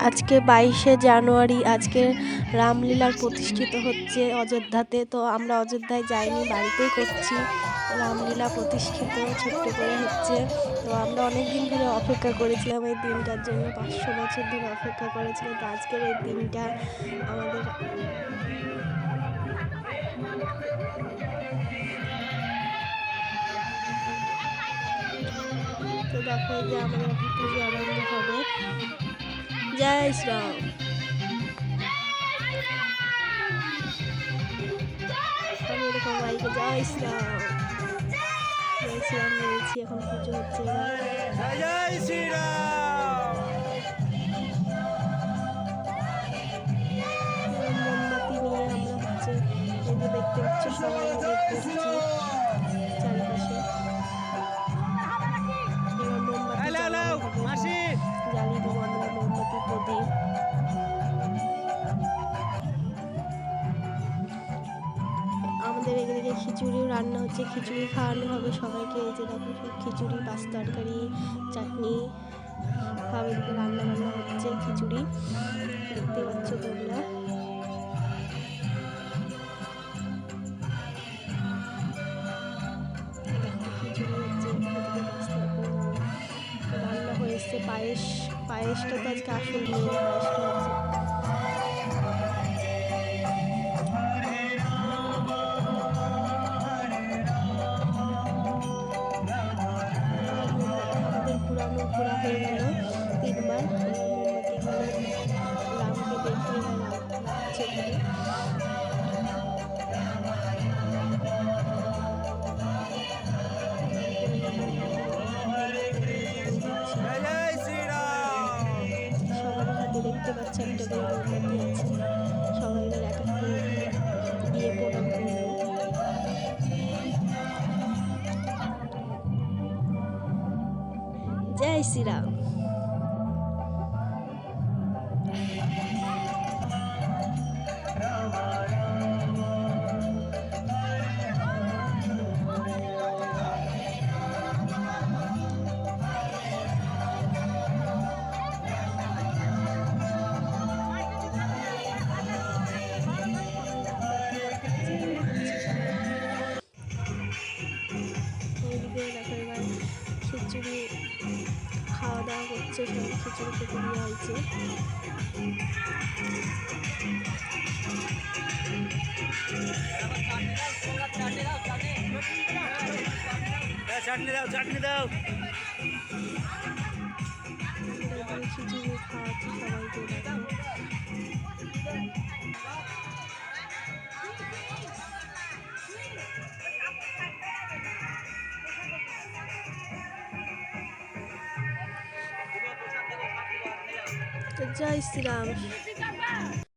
আজকে 22শে জানুয়ারি, আজকে রামলীলার প্রতিষ্ঠিত হচ্ছে অযোধ্যাতে। তো আমরা অযোধ্যায় যাইনি, বাড়িতেই করছি। রামলীলা প্রতিষ্ঠিত ছোট্ট করে হচ্ছে। তো আমরা অনেক দিন ধরে অপেক্ষা করেছিলাম এই দিনটার জন্য, 500 বছর ধরে অপেক্ষা করেছিলাম। তো আজকের এই দিনটা আমাদের তো দেখো যে আমাদের এখন পুজো আরম্ভ হবে। জয় শ্রীরাম। আমি এরকম মাইকে জয় শ্রীরাম জয় শ্রীরাম বলছি। এখন পুজো হচ্ছে এবার। জয় শ্রীরাম। মোমবাতি নিয়ে আমরা হচ্ছে এই যে দেখতে পাচ্ছি সবাই মিলে করছি চারিপাশে। এবার মোমবাতি জ্বালানো হবে, জ্বালিয়ে দেবো আমরা মোমবাতি প্রদীপ। আমাদের এদিকে খিচুড়িও রান্না হচ্ছে, খিচুড়ি খাওয়ানো হবে সবাইকে। এই যে দেখো খিচুড়ি, পাঁচ তরকারি, চাটনি সব এদিকে রান্না বান্না হচ্ছে। খিচুড়ি দেখতে পাচ্ছ তোমরা। খিচুড়ি হচ্ছে, এদিকে পাঁচ তরকারি রান্না হয়েছে। পায়েসটা তো আজকে আসল মেন, পায়েসটা হচ্ছে। ঘোরানো ঘোরা হয়ে গেল 3বার। মোমবাতিগুলো রামকে দেখিয়ে রাখছে এখানে। সবার হাতে দেখতে পাচ্ছে একটা করে মোমবাতি আছে। সবাই এবার এক এক করে দিয়ে প্রণাম করবে। জয় শ্রীরাম। এইদিকে দেখো এবার খিচুড়ি খাওয়া দাওয়া করছে, সবাই খিচুড়ি খেতে দেওয়া হয়েছে। চাটনি দাও, চাটনি দাও। খিচুড়ি খাওয়াচ্ছি সবাইকে। দেখো তো জয় শ্রীরাম।